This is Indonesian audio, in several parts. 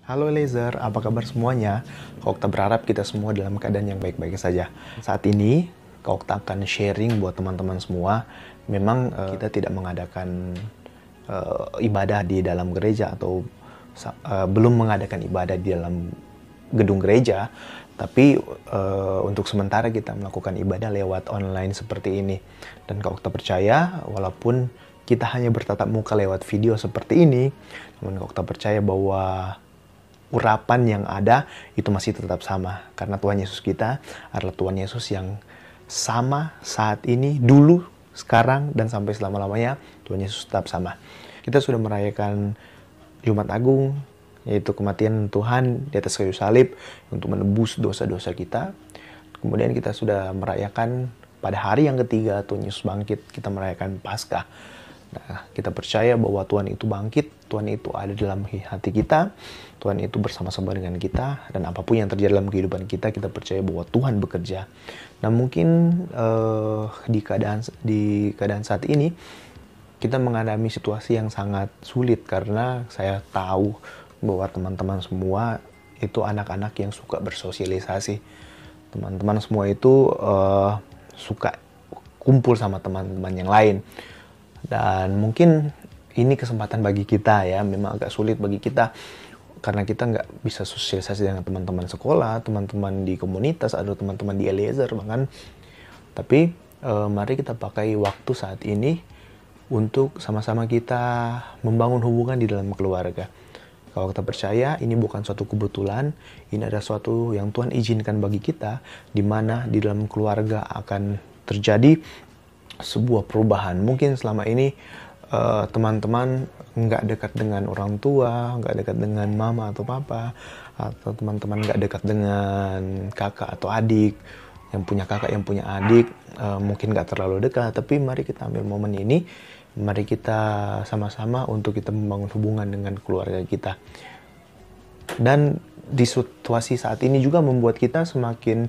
Halo Laser, apa kabar semuanya? Kak Okta berharap kita semua dalam keadaan yang baik-baik saja. Saat ini, Kak Okta akan sharing buat teman-teman semua. Memang kita tidak mengadakan ibadah di dalam gereja atau belum mengadakan ibadah di dalam gedung gereja, tapi untuk sementara kita melakukan ibadah lewat online seperti ini. Dan Kak Okta percaya, walaupun kita hanya bertatap muka lewat video seperti ini, namun Kak Okta percaya bahwa urapan yang ada itu masih tetap sama. Karena Tuhan Yesus kita adalah Tuhan Yesus yang sama saat ini, dulu, sekarang, dan sampai selama-lamanya. Tuhan Yesus tetap sama. Kita sudah merayakan Jumat Agung, yaitu kematian Tuhan di atas kayu salib untuk menebus dosa-dosa kita. Kemudian kita sudah merayakan pada hari yang ketiga Tuhan Yesus bangkit, kita merayakan Paskah. Nah, kita percaya bahwa Tuhan itu bangkit, Tuhan itu ada dalam hati kita, Tuhan itu bersama-sama dengan kita, dan apapun yang terjadi dalam kehidupan kita, kita percaya bahwa Tuhan bekerja. Nah, mungkin di keadaan saat ini, kita mengalami situasi yang sangat sulit, karena saya tahu bahwa teman-teman semua itu anak-anak yang suka bersosialisasi. Teman-teman semua itu suka kumpul sama teman-teman yang lain. Dan mungkin ini kesempatan bagi kita ya, memang agak sulit bagi kita karena kita nggak bisa sosialisasi dengan teman-teman sekolah, teman-teman di komunitas, atau teman-teman di Eliezer bahkan. Tapi mari kita pakai waktu saat ini untuk sama-sama kita membangun hubungan di dalam keluarga. Kalau kita percaya ini bukan suatu kebetulan, ini adalah suatu yang Tuhan izinkan bagi kita, di mana di dalam keluarga akan terjadi sebuah perubahan. Mungkin selama ini teman-teman nggak dekat dengan orang tua, nggak dekat dengan mama atau papa, atau teman-teman nggak dekat dengan kakak atau adik, yang punya kakak, yang punya adik, mungkin nggak terlalu dekat. Tapi mari kita ambil momen ini, mari kita sama-sama untuk kita membangun hubungan dengan keluarga kita. Dan di situasi saat ini juga membuat kita semakin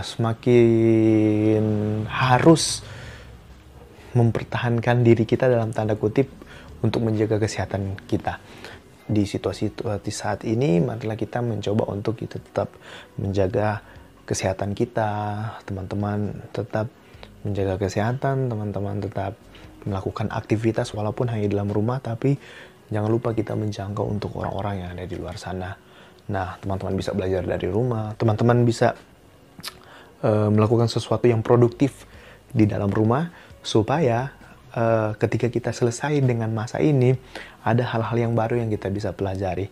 semakin harus mempertahankan diri kita dalam tanda kutip untuk menjaga kesehatan kita. Di situasi saat ini, marilah kita mencoba untuk kita tetap menjaga kesehatan kita, teman-teman tetap menjaga kesehatan, teman-teman tetap melakukan aktivitas walaupun hanya di dalam rumah, tapi jangan lupa kita menjangkau untuk orang-orang yang ada di luar sana. Nah, teman-teman bisa belajar dari rumah, teman-teman bisa melakukan sesuatu yang produktif di dalam rumah, supaya ketika kita selesai dengan masa ini, ada hal-hal yang baru yang kita bisa pelajari.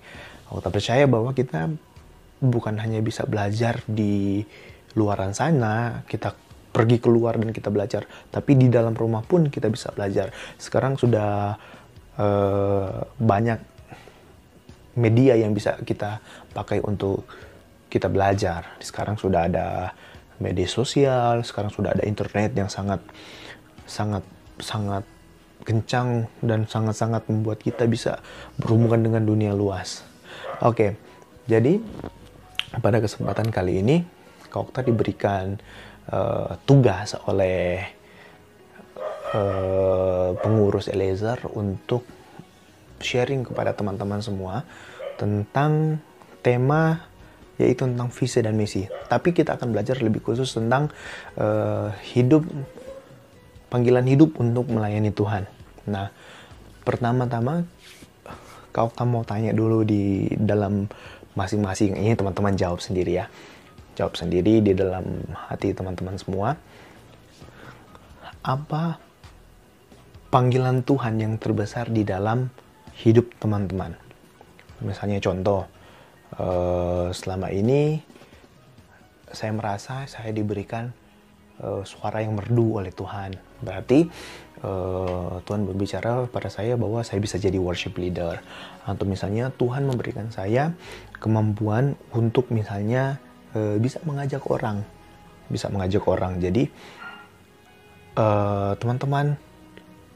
Aku tak percaya bahwa kita bukan hanya bisa belajar di luaran sana, kita pergi keluar dan kita belajar, tapi di dalam rumah pun kita bisa belajar. Sekarang sudah banyak media yang bisa kita pakai untuk kita belajar. Sekarang sudah ada media sosial, sekarang sudah ada internet yang sangat kencang dan sangat-sangat membuat kita bisa berhubungan dengan dunia luas. Oke, jadi pada kesempatan kali ini, Kak Okta diberikan tugas oleh pengurus Eliezer untuk sharing kepada teman-teman semua tentang tema, yaitu tentang visi dan misi. Tapi kita akan belajar lebih khusus tentang panggilan hidup untuk melayani Tuhan. Nah, pertama-tama Kak Okta mau tanya dulu di dalam masing-masing, ini teman-teman jawab sendiri ya. Jawab sendiri di dalam hati teman-teman semua. Apa panggilan Tuhan yang terbesar di dalam hidup teman-teman? Misalnya contoh, selama ini saya merasa saya diberikan suara yang merdu oleh Tuhan. Berarti Tuhan berbicara pada saya bahwa saya bisa jadi worship leader. Atau misalnya Tuhan memberikan saya kemampuan untuk misalnya bisa mengajak orang. Jadi teman-teman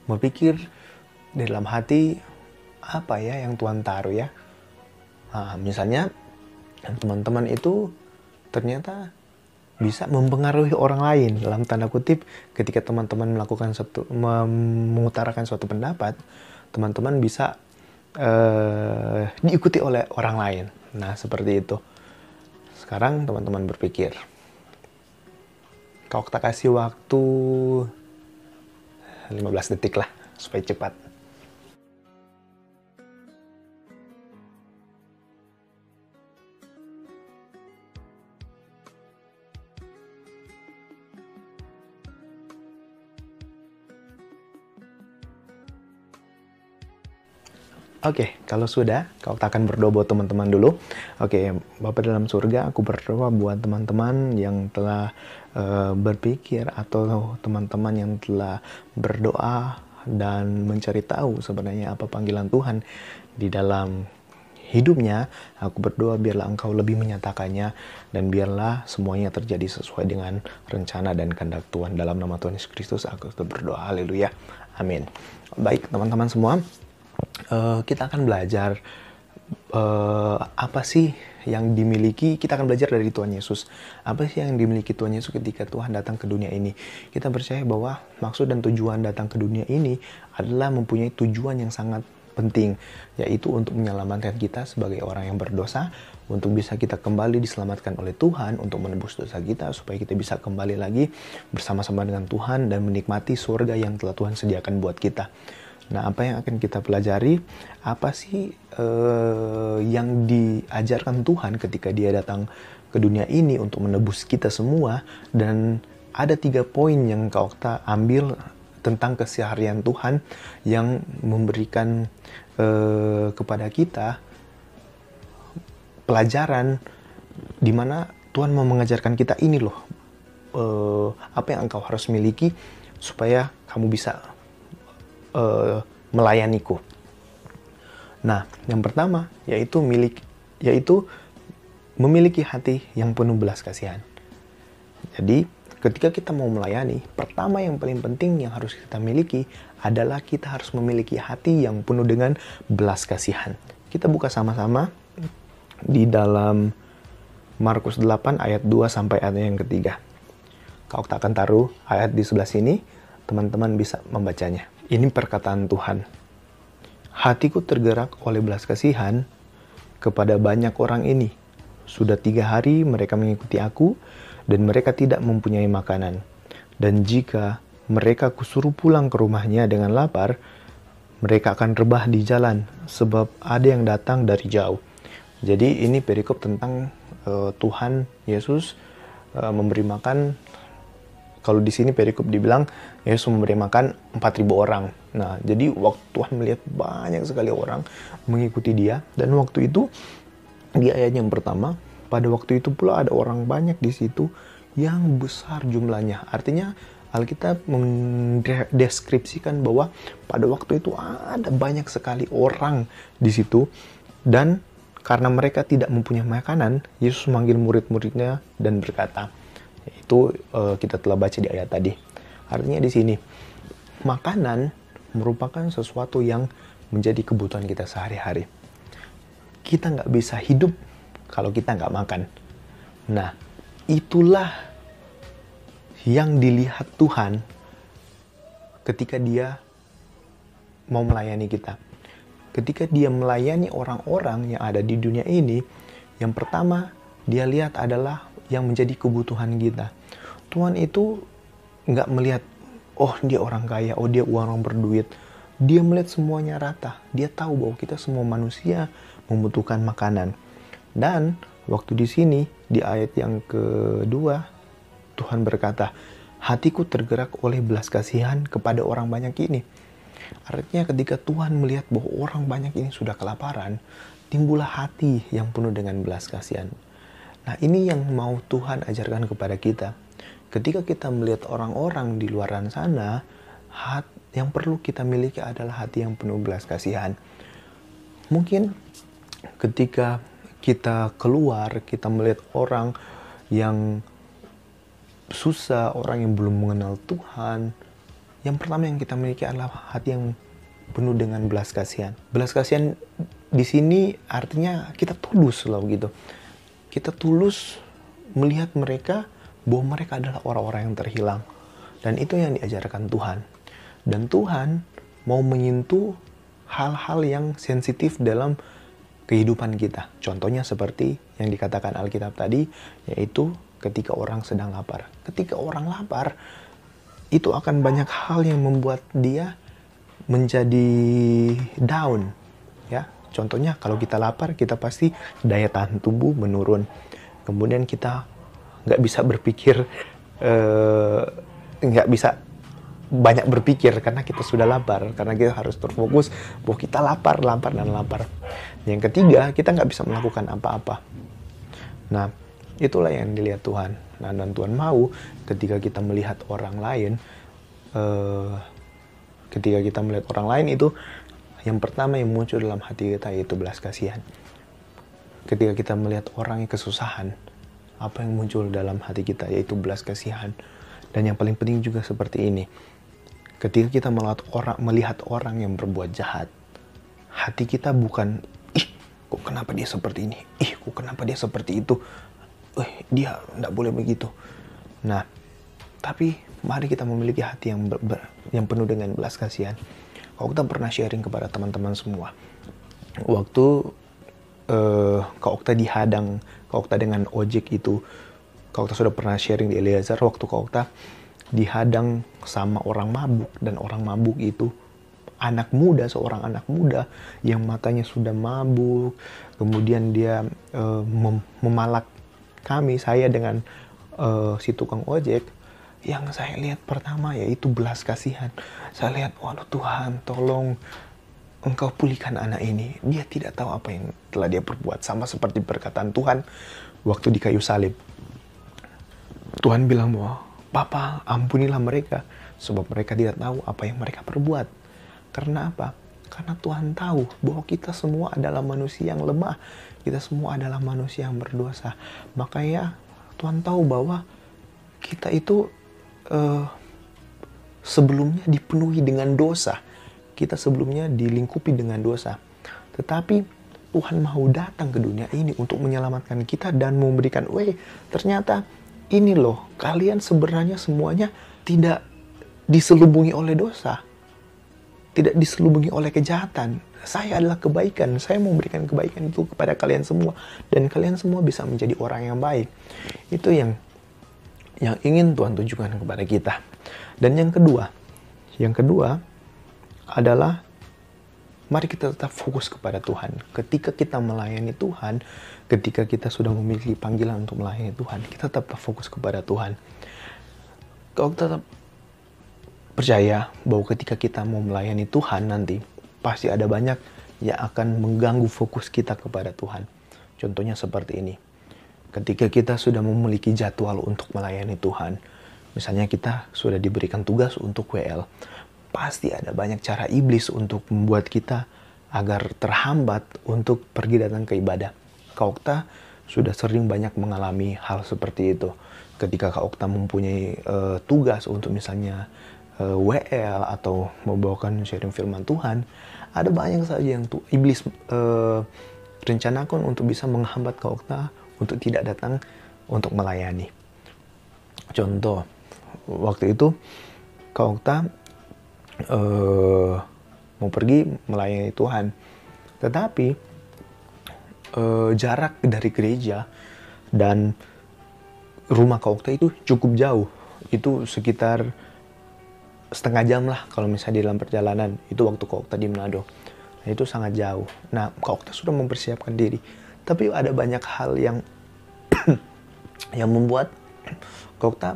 berpikir di dalam hati, apa ya yang Tuhan taruh ya? Nah, misalnya teman-teman itu ternyata bisa mempengaruhi orang lain, dalam tanda kutip. Ketika teman-teman mengutarakan suatu pendapat, teman-teman bisa diikuti oleh orang lain. Nah, seperti itu. Sekarang teman-teman berpikir, Kak Okta kasih waktu 15 detik lah, supaya cepat. Oke, kalau sudah, kau akan berdoa buat teman-teman dulu. Oke, Bapa dalam surga, aku berdoa buat teman-teman yang telah berpikir atau teman-teman yang telah berdoa dan mencari tahu sebenarnya apa panggilan Tuhan di dalam hidupnya. Aku berdoa biarlah Engkau lebih menyatakannya dan biarlah semuanya terjadi sesuai dengan rencana dan kehendak Tuhan. Dalam nama Tuhan Yesus Kristus, aku berdoa. Haleluya. Amin. Baik, teman-teman semua. Kita akan belajar apa sih yang dimiliki. Kita akan belajar dari Tuhan Yesus. Apa sih yang dimiliki Tuhan Yesus ketika Tuhan datang ke dunia ini? Kita percaya bahwa maksud dan tujuan datang ke dunia ini adalah mempunyai tujuan yang sangat penting, yaitu untuk menyelamatkan kita sebagai orang yang berdosa, untuk bisa kita kembali diselamatkan oleh Tuhan, untuk menebus dosa kita, supaya kita bisa kembali lagi bersama-sama dengan Tuhan dan menikmati surga yang telah Tuhan sediakan buat kita. Nah, apa yang akan kita pelajari? Apa sih yang diajarkan Tuhan ketika Dia datang ke dunia ini untuk menebus kita semua? Dan ada 3 poin yang Kak Okta ambil tentang keseharian Tuhan yang memberikan kepada kita pelajaran di mana Tuhan mau mengajarkan kita ini loh, apa yang engkau harus miliki supaya kamu bisa melayaniku. Nah, yang pertama yaitu memiliki hati yang penuh belas kasihan. Jadi, ketika kita mau melayani, pertama yang paling penting yang harus kita miliki adalah kita harus memiliki hati yang penuh dengan belas kasihan. Kita buka sama-sama di dalam Markus 8 ayat 2 sampai ayat yang ketiga. Kau akan taruh ayat di sebelah sini, teman-teman bisa membacanya. Ini perkataan Tuhan. Hatiku tergerak oleh belas kasihan kepada banyak orang ini. Sudah 3 hari mereka mengikuti aku dan mereka tidak mempunyai makanan. Dan jika mereka kusuruh pulang ke rumahnya dengan lapar, mereka akan rebah di jalan sebab ada yang datang dari jauh. Jadi ini perikop tentang Tuhan Yesus memberi makan. Kalau di sini perikop dibilang Yesus memberi makan 4.000 orang. Nah, jadi waktu Tuhan melihat banyak sekali orang mengikuti Dia, dan waktu itu di ayat yang pertama, pada waktu itu pula ada orang banyak di situ yang besar jumlahnya. Artinya Alkitab mendeskripsikan bahwa pada waktu itu ada banyak sekali orang di situ, dan karena mereka tidak mempunyai makanan, Yesus memanggil murid-muridnya dan berkata, itu kita telah baca di ayat tadi. Artinya di sini, makanan merupakan sesuatu yang menjadi kebutuhan kita sehari-hari. Kita nggak bisa hidup kalau kita nggak makan. Nah, itulah yang dilihat Tuhan ketika Dia mau melayani kita. Ketika Dia melayani orang-orang yang ada di dunia ini, yang pertama Dia lihat adalah yang menjadi kebutuhan kita. Tuhan itu nggak melihat, oh dia orang kaya, oh dia orang berduit. Dia melihat semuanya rata. Dia tahu bahwa kita semua manusia membutuhkan makanan. Dan waktu di sini, di ayat yang kedua, Tuhan berkata, hatiku tergerak oleh belas kasihan kepada orang banyak ini. Artinya ketika Tuhan melihat bahwa orang banyak ini sudah kelaparan, timbullah hati yang penuh dengan belas kasihan. Nah, ini yang mau Tuhan ajarkan kepada kita. Ketika kita melihat orang-orang di luar sana, yang perlu kita miliki adalah hati yang penuh belas kasihan. Mungkin ketika kita keluar, kita melihat orang yang susah, orang yang belum mengenal Tuhan, yang pertama yang kita miliki adalah hati yang penuh dengan belas kasihan. Belas kasihan di sini artinya kita tulus loh gitu. Kita tulus melihat mereka bahwa mereka adalah orang-orang yang terhilang. Dan itu yang diajarkan Tuhan. Dan Tuhan mau menyentuh hal-hal yang sensitif dalam kehidupan kita. Contohnya seperti yang dikatakan Alkitab tadi, yaitu ketika orang sedang lapar. Ketika orang lapar, itu akan banyak hal yang membuat dia menjadi down. Ya, contohnya kalau kita lapar, kita pasti daya tahan tubuh menurun. Kemudian kita nggak bisa berpikir, nggak bisa banyak berpikir karena kita sudah lapar, karena kita harus terfokus bahwa kita lapar. Yang ketiga, kita nggak bisa melakukan apa-apa. Nah, itulah yang dilihat Tuhan. Nah, dan Tuhan mau ketika kita melihat orang lain, itu yang pertama yang muncul dalam hati kita yaitu belas kasihan. Ketika kita melihat orang yang kesusahan, apa yang muncul dalam hati kita yaitu belas kasihan. Dan yang paling penting juga seperti ini. Ketika kita melihat orang yang berbuat jahat, hati kita bukan, kok kenapa dia seperti ini? Kok kenapa dia seperti itu? Dia tidak boleh begitu. Nah, tapi mari kita memiliki hati yang penuh dengan belas kasihan. Kalau kita pernah sharing kepada teman-teman semua, waktu Kak Okta dihadang, Kak Okta dengan ojek itu, Kak Okta sudah pernah sharing di Eliezer, waktu Kak Okta dihadang sama orang mabuk, dan orang mabuk itu seorang anak muda yang matanya sudah mabuk, kemudian dia memalak saya dengan si tukang ojek. Yang saya lihat pertama yaitu belas kasihan. Saya lihat, waduh Tuhan, tolong Engkau pulihkan anak ini. Dia tidak tahu apa yang telah dia perbuat. Sama seperti perkataan Tuhan waktu di kayu salib. Tuhan bilang bahwa, Bapa, ampunilah mereka, sebab mereka tidak tahu apa yang mereka perbuat. Karena apa? Karena Tuhan tahu bahwa kita semua adalah manusia yang lemah. Kita semua adalah manusia yang berdosa. Makanya Tuhan tahu bahwa kita itu sebelumnya dipenuhi dengan dosa. Kita sebelumnya dilingkupi dengan dosa. Tetapi Tuhan mau datang ke dunia ini untuk menyelamatkan kita dan memberikan, ternyata ini loh, kalian sebenarnya semuanya tidak diselubungi oleh dosa. Tidak diselubungi oleh kejahatan. Saya adalah kebaikan. Saya mau memberikan kebaikan itu kepada kalian semua. Dan kalian semua bisa menjadi orang yang baik. Itu yang ingin Tuhan tunjukkan kepada kita. Dan yang kedua adalah mari kita tetap fokus kepada Tuhan. Ketika kita melayani Tuhan, ketika kita sudah memiliki panggilan untuk melayani Tuhan, kita tetap fokus kepada Tuhan. Kalau tetap percaya bahwa ketika kita mau melayani Tuhan nanti, pasti ada banyak yang akan mengganggu fokus kita kepada Tuhan. Contohnya seperti ini. Ketika kita sudah memiliki jadwal untuk melayani Tuhan, misalnya kita sudah diberikan tugas untuk WL, pasti ada banyak cara iblis untuk membuat kita agar terhambat untuk pergi datang ke ibadah. Kak Okta sudah sering banyak mengalami hal seperti itu. Ketika Kak Okta mempunyai tugas untuk misalnya WL atau membawakan sharing firman Tuhan, ada banyak saja yang iblis rencanakan untuk bisa menghambat Kak Okta untuk tidak datang untuk melayani. Contoh, waktu itu Kak Okta mau pergi melayani Tuhan, tetapi jarak dari gereja dan rumah Kak Okta itu cukup jauh. Itu sekitar setengah jam lah kalau misalnya di dalam perjalanan. Itu waktu Kak Okta di Manado. Nah, itu sangat jauh. Nah, Kak Okta sudah mempersiapkan diri. Tapi ada banyak hal yang yang membuat Kak Okta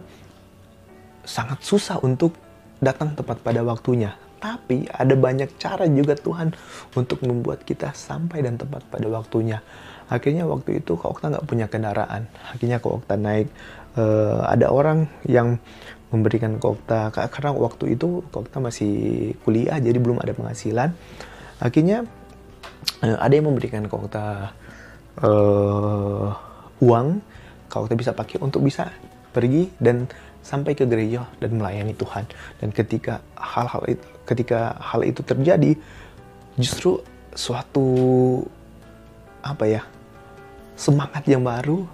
sangat susah untuk datang tepat pada waktunya. Tapi ada banyak cara juga Tuhan untuk membuat kita sampai dan tepat pada waktunya. Akhirnya waktu itu Kak Okta nggak punya kendaraan. Akhirnya Kak Okta naik. Ada orang yang memberikan Kak Okta, karena waktu itu Kak Okta masih kuliah, jadi belum ada penghasilan. Akhirnya ada yang memberikan Kak Okta uang, Kak Okta bisa pakai untuk bisa pergi dan sampai ke gereja dan melayani Tuhan. Dan ketika hal itu terjadi, justru suatu semangat yang baru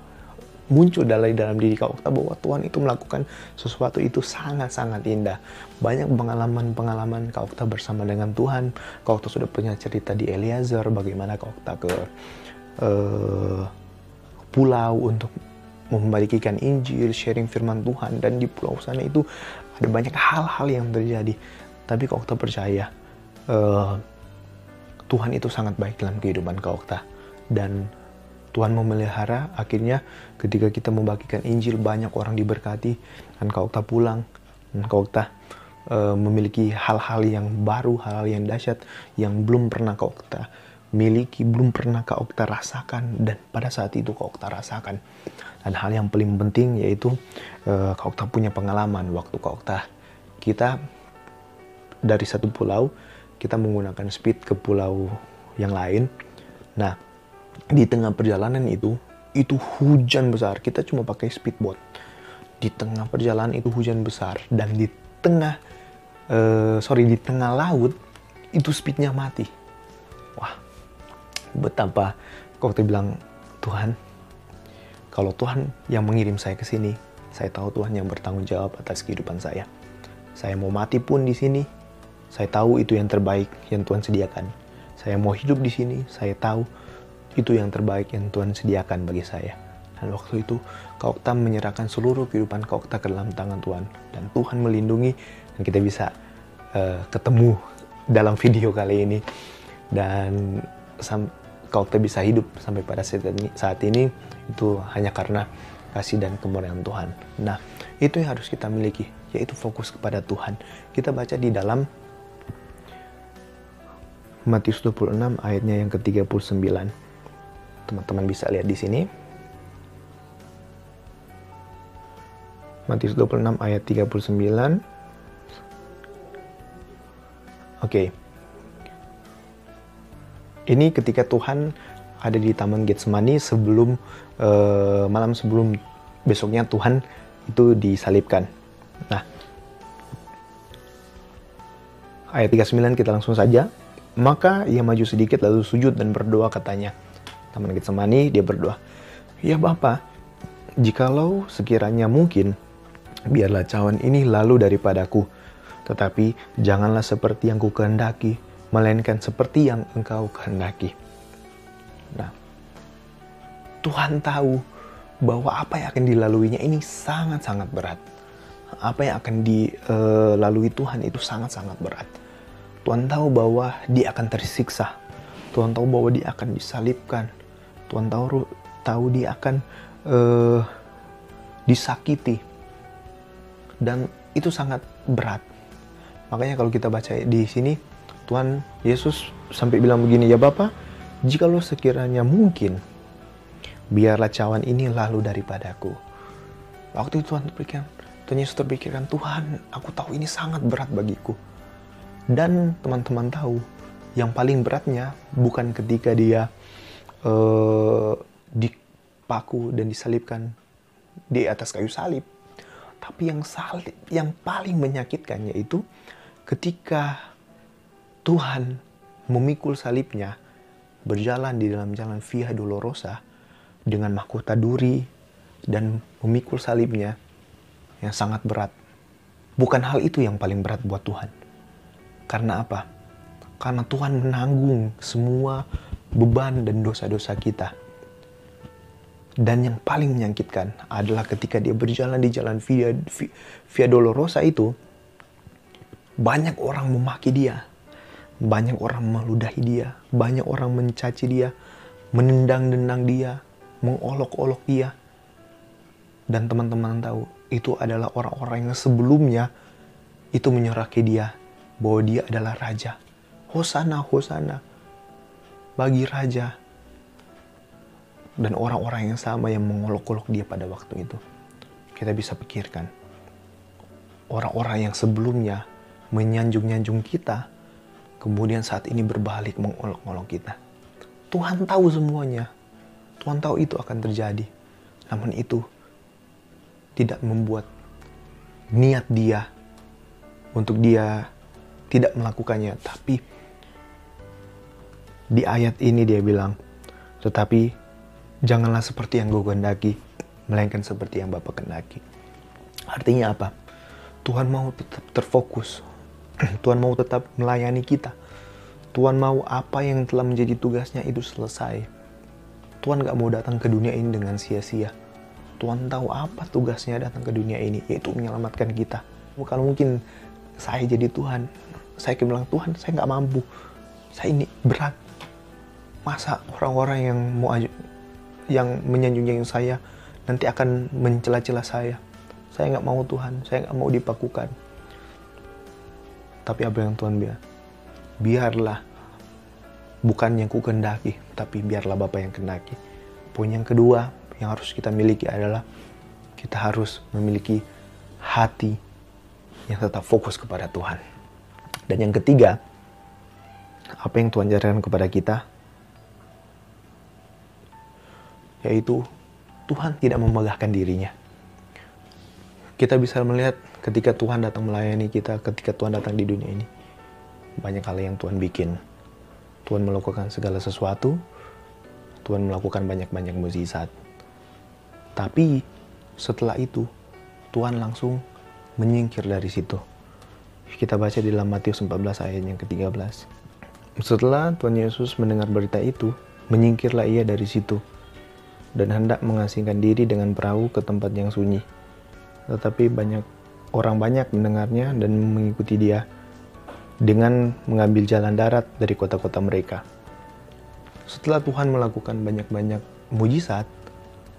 muncul dalam diri Kak Okta bahwa Tuhan itu melakukan sesuatu itu sangat-sangat indah. Banyak pengalaman-pengalaman Kak Okta bersama dengan Tuhan. Kak Okta sudah punya cerita di Eliezer, bagaimana Kak Okta ke pulau untuk membagikan Injil, sharing firman Tuhan. Dan di pulau sana itu ada banyak hal-hal yang terjadi. Tapi Kak Okta percaya Tuhan itu sangat baik dalam kehidupan Kak Okta. Dan Tuhan memelihara, akhirnya ketika kita membagikan Injil banyak orang diberkati. Dan Kak Okta pulang, dan Kak Okta memiliki hal-hal yang baru, hal-hal yang dahsyat yang belum pernah Kak Okta miliki, belum pernah Kak Okta rasakan. Dan pada saat itu Kak Okta rasakan. Dan hal yang paling penting yaitu Kak Okta punya pengalaman waktu Kak Okta kita dari satu pulau, kita menggunakan speed ke pulau yang lain. Nah, di tengah perjalanan itu hujan besar. Kita cuma pakai speedboat. Di tengah perjalanan itu hujan besar. Dan di tengah laut itu speednya mati. Wah, betapa Kak Okta bilang, Tuhan, kalau Tuhan yang mengirim saya ke sini, saya tahu Tuhan yang bertanggung jawab atas kehidupan saya. Saya mau mati pun di sini, saya tahu itu yang terbaik yang Tuhan sediakan. Saya mau hidup di sini, saya tahu itu yang terbaik yang Tuhan sediakan bagi saya. Dan waktu itu Kak Okta menyerahkan seluruh kehidupan Kak Okta ke dalam tangan Tuhan. Dan Tuhan melindungi, dan kita bisa ketemu dalam video kali ini. Dan Kak Okta bisa hidup sampai pada saat ini itu hanya karena kasih dan kemurahan Tuhan. Nah, itu yang harus kita miliki, yaitu fokus kepada Tuhan. Kita baca di dalam Matius 26 ayatnya yang ke-39. Teman-teman bisa lihat di sini. Matius 26 ayat 39. Oke. Ini ketika Tuhan ada di Taman Getsemani malam sebelum besoknya Tuhan itu disalibkan. Nah, ayat 39 kita langsung saja. Maka ia maju sedikit lalu sujud dan berdoa, katanya. Taman Getsemani, dia berdoa, "Ya Bapa, jikalau sekiranya mungkin, biarlah cawan ini lalu daripadaku. Tetapi janganlah seperti yang kukehendaki, melainkan seperti yang Engkau kehendaki." Nah, Tuhan tahu bahwa apa yang akan dilaluinya ini sangat-sangat berat. Apa yang akan dilalui Tuhan itu sangat-sangat berat. Tuhan tahu bahwa dia akan tersiksa. Tuhan tahu bahwa dia akan disalibkan. Tuhan tahu dia akan disakiti. Dan itu sangat berat. Makanya kalau kita baca di sini, Tuhan Yesus sampai bilang begini, "Ya Bapa, jikalau sekiranya mungkin, biarlah cawan ini lalu daripadaku." Waktu itu Tuhan Yesus terpikirkan, Tuhan, aku tahu ini sangat berat bagiku. Dan teman-teman tahu, yang paling beratnya bukan ketika dia dipaku dan disalibkan di atas kayu salib. Tapi yang paling menyakitkan yaitu ketika Tuhan memikul salibnya, berjalan di dalam jalan Via Dolorosa dengan mahkota duri dan memikul salibnya yang sangat berat. Bukan hal itu yang paling berat buat Tuhan. Karena apa? Karena Tuhan menanggung semua beban dan dosa-dosa kita. Dan yang paling menyakitkan adalah ketika dia berjalan di jalan Via Dolorosa itu, banyak orang memaki dia, banyak orang meludahi dia, banyak orang mencaci dia, menendang-nendang dia, mengolok-olok dia. Dan teman-teman tahu, itu adalah orang-orang yang sebelumnya itu menyerahkan dia bahwa dia adalah raja. Hosana, Hosana bagi raja. Dan orang-orang yang sama yang mengolok-olok dia pada waktu itu. Kita bisa pikirkan, orang-orang yang sebelumnya menyanjung-nyanjung kita, kemudian saat ini berbalik mengolok-olok kita. Tuhan tahu semuanya. Tuhan tahu itu akan terjadi. Namun itu tidak membuat niat dia untuk dia tidak melakukannya. Tapi di ayat ini dia bilang, tetapi janganlah seperti yang gue kehendaki, melainkan seperti yang Bapa kehendaki. Artinya apa? Tuhan mau tetap terfokus. Tuhan mau tetap melayani kita. Tuhan mau apa yang telah menjadi tugasnya itu selesai. Tuhan gak mau datang ke dunia ini dengan sia-sia. Tuhan tahu apa tugasnya datang ke dunia ini, yaitu menyelamatkan kita. Kalau mungkin saya jadi Tuhan, saya bilang, Tuhan, saya gak mampu. Saya ini berat. Masa orang-orang yang menyanjung saya nanti akan mencela-cela saya. Saya gak mau Tuhan, saya gak mau dipakukan. Tapi apa yang Tuhan bilang? Biarlah, bukan yang ku kehendaki, tapi biarlah Bapa yang kehendaki. Poin yang kedua yang harus kita miliki adalah kita harus memiliki hati yang tetap fokus kepada Tuhan. Dan yang ketiga, apa yang Tuhan ajarkan kepada kita, yaitu Tuhan tidak memegahkan dirinya. Kita bisa melihat ketika Tuhan datang melayani kita, ketika Tuhan datang di dunia ini, banyak hal yang Tuhan bikin. Tuhan melakukan segala sesuatu, Tuhan melakukan banyak-banyak mukjizat. Tapi setelah itu, Tuhan langsung menyingkir dari situ. Kita baca di dalam Matius 14 ayat yang ke-13. Setelah Tuhan Yesus mendengar berita itu, menyingkirlah ia dari situ dan hendak mengasingkan diri dengan perahu ke tempat yang sunyi. Tetapi orang banyak mendengarnya dan mengikuti dia dengan mengambil jalan darat dari kota-kota mereka. Setelah Tuhan melakukan banyak-banyak mujizat,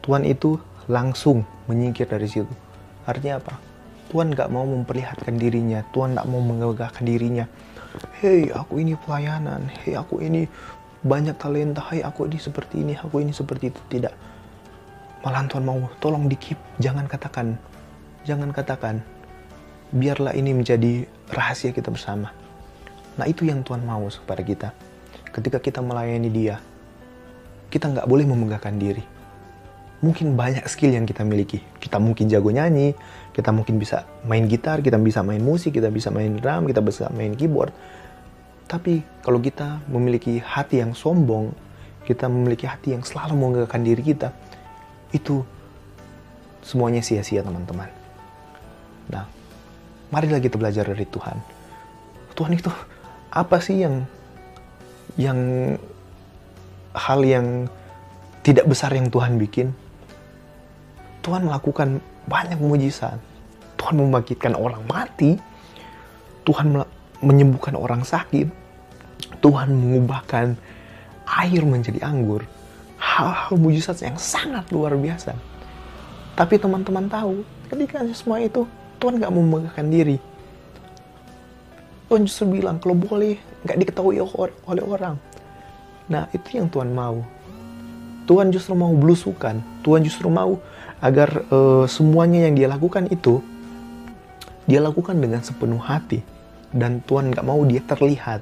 Tuhan itu langsung menyingkir dari situ. Artinya apa? Tuhan gak mau memperlihatkan dirinya, Tuhan gak mau menggagahkan dirinya. Hei, aku ini pelayanan, hei, aku ini banyak talenta, hei, aku ini seperti ini, aku ini seperti itu. Tidak. Malahan Tuhan mau, tolong di-keep, jangan katakan. Biarlah ini menjadi rahasia kita bersama. Nah, itu yang Tuhan mau kepada kita. Ketika kita melayani Dia, kita nggak boleh memegahkan diri. Mungkin banyak skill yang kita miliki. Kita mungkin jago nyanyi, kita mungkin bisa main gitar, kita bisa main musik, kita bisa main drum, kita bisa main keyboard. Tapi kalau kita memiliki hati yang sombong, kita memiliki hati yang selalu memegahkan diri kita, itu semuanya sia-sia, teman-teman. Nah, marilah kita belajar dari Tuhan. Tuhan itu apa sih yang hal yang tidak besar yang Tuhan bikin? Tuhan melakukan banyak mujizat. Tuhan membangkitkan orang mati. Tuhan menyembuhkan orang sakit. Tuhan mengubahkan air menjadi anggur. Hal-hal mujizat yang sangat luar biasa. Tapi teman-teman tahu, ketika semua itu, Tuhan gak mau memegahkan diri. Tuhan justru bilang, kalau boleh, gak diketahui oleh orang. Nah, itu yang Tuhan mau. Tuhan justru mau belusukan. Tuhan justru mau agar semuanya yang dia lakukan itu, dia lakukan dengan sepenuh hati. Dan Tuhan gak mau dia terlihat.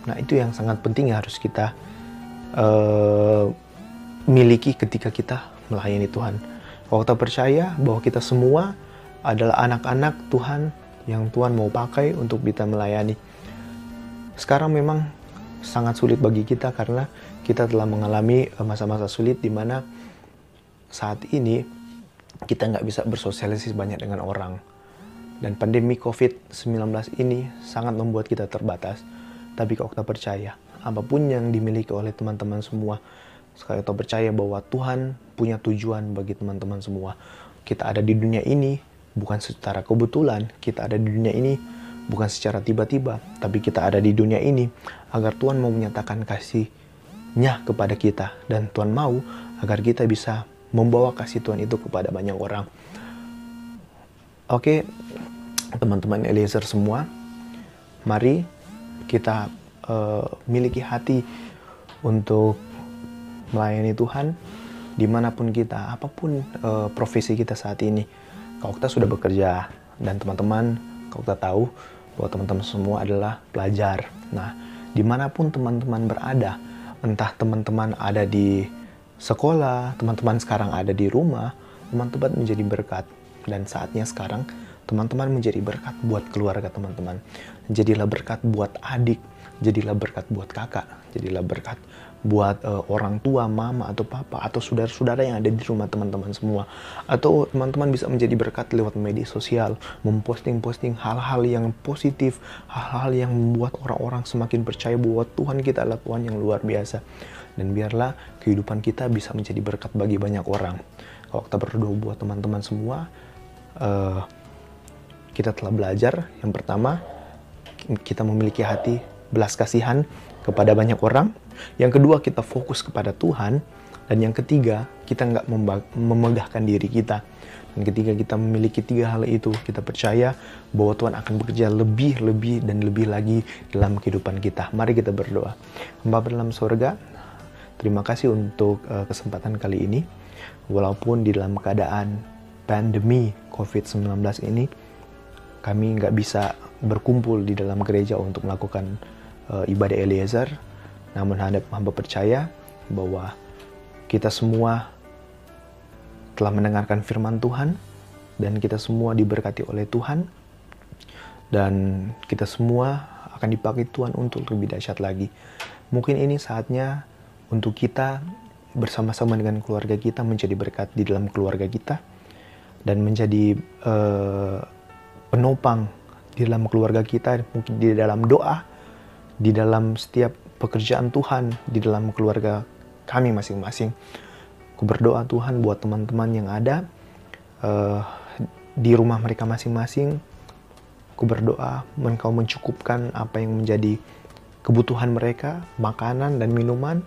Nah, itu yang sangat penting yang harus kita miliki ketika kita melayani Tuhan. Kalau kita percaya bahwa kita semua adalah anak-anak Tuhan yang Tuhan mau pakai untuk kita melayani. Sekarang memang sangat sulit bagi kita karena kita telah mengalami masa-masa sulit di mana saat ini kita nggak bisa bersosialisasi banyak dengan orang. Dan pandemi COVID-19 ini sangat membuat kita terbatas. Tapi kalau kita percaya, apapun yang dimiliki oleh teman-teman semua, sekali kita percaya bahwa Tuhan punya tujuan bagi teman-teman semua. Kita ada di dunia ini bukan secara kebetulan, kita ada di dunia ini bukan secara tiba-tiba, tapi kita ada di dunia ini agar Tuhan mau menyatakan kasih-Nya kepada kita. Dan Tuhan mau agar kita bisa membawa kasih Tuhan itu kepada banyak orang. Oke, teman-teman Eliezer semua, mari kita miliki hati untuk melayani Tuhan dimanapun kita, apapun profesi kita saat ini. Kalau kita sudah bekerja, dan teman-teman, kalau kita tahu bahwa teman-teman semua adalah pelajar. Nah, dimanapun teman-teman berada, entah teman-teman ada di sekolah, teman-teman sekarang ada di rumah, teman-teman menjadi berkat. Dan saatnya sekarang, teman-teman menjadi berkat buat keluarga teman-teman. Jadilah berkat buat adik, jadilah berkat buat kakak, jadilah berkat buat orang tua, mama atau papa atau saudara-saudara yang ada di rumah teman-teman semua. Atau teman-teman bisa menjadi berkat lewat media sosial, memposting-posting hal-hal yang positif, hal-hal yang membuat orang-orang semakin percaya bahwa Tuhan kita adalah Tuhan yang luar biasa. Dan biarlah kehidupan kita bisa menjadi berkat bagi banyak orang. Kalau kita berdoa buat teman-teman semua, kita telah belajar, yang pertama, kita memiliki hati belas kasihan kepada banyak orang. Yang kedua, kita fokus kepada Tuhan. Dan yang ketiga, kita nggak memegahkan diri kita. Dan ketika kita memiliki 3 hal itu, kita percaya bahwa Tuhan akan bekerja lebih dan lebih lagi dalam kehidupan kita. Mari kita berdoa. Bapa dalam surga, terima kasih untuk kesempatan kali ini. Walaupun di dalam keadaan pandemi COVID-19 ini, kami nggak bisa berkumpul di dalam gereja untuk melakukan ibadah Eliezer. Namun hamba percaya bahwa kita semua telah mendengarkan firman Tuhan, dan kita semua diberkati oleh Tuhan, dan kita semua akan dipakai Tuhan untuk lebih dahsyat lagi. Mungkin ini saatnya untuk kita bersama-sama dengan keluarga kita menjadi berkat di dalam keluarga kita, dan menjadi penopang di dalam keluarga kita, mungkin di dalam doa, di dalam setiap pekerjaan Tuhan, di dalam keluarga kami masing-masing. Aku berdoa Tuhan buat teman-teman yang ada di rumah mereka masing-masing. Aku berdoa Engkau mencukupkan apa yang menjadi kebutuhan mereka, makanan dan minuman,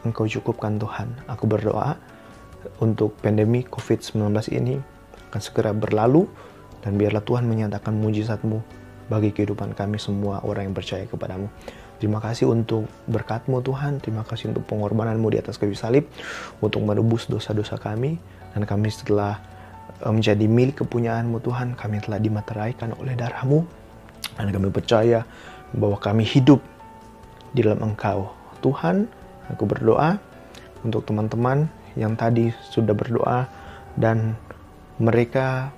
Engkau cukupkan Tuhan. Aku berdoa untuk pandemi COVID-19 ini akan segera berlalu, dan biarlah Tuhan menyatakan mujizat-Mu bagi kehidupan kami semua orang yang percaya kepadamu. Terima kasih untuk berkat-Mu Tuhan. Terima kasih untuk pengorbanan-Mu di atas kayu salib untuk menebus dosa-dosa kami. Dan kami setelah menjadi milik kepunyaan-Mu Tuhan, kami telah dimateraikan oleh darah-Mu. Dan kami percaya bahwa kami hidup di dalam Engkau. Tuhan, aku berdoa untuk teman-teman yang tadi sudah berdoa dan mereka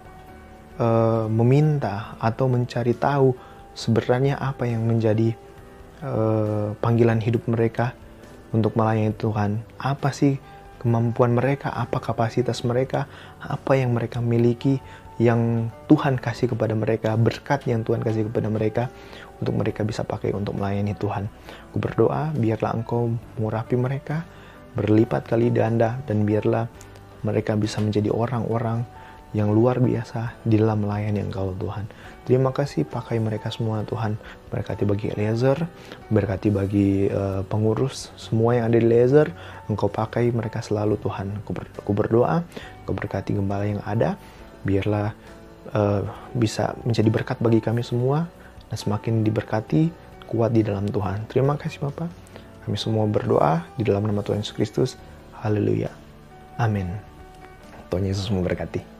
meminta atau mencari tahu sebenarnya apa yang menjadi panggilan hidup mereka untuk melayani Tuhan. Apa sih kemampuan mereka, apa kapasitas mereka, apa yang mereka miliki yang Tuhan kasih kepada mereka, berkat yang Tuhan kasih kepada mereka untuk mereka bisa pakai untuk melayani Tuhan. Aku berdoa biarlah Engkau mengurapi mereka berlipat kali ganda, dan biarlah mereka bisa menjadi orang-orang yang luar biasa di dalam melayani Engkau Tuhan. Terima kasih, pakai mereka semua Tuhan. Berkati bagi Eliezer, berkati bagi pengurus semua yang ada di Eliezer. Engkau pakai mereka selalu Tuhan. Aku berdoa, Engkau berkati gembala yang ada. Biarlah bisa menjadi berkat bagi kami semua, dan semakin diberkati, kuat di dalam Tuhan. Terima kasih Bapak. Kami semua berdoa di dalam nama Tuhan Yesus Kristus. Haleluya. Amin. Tuhan Yesus memberkati.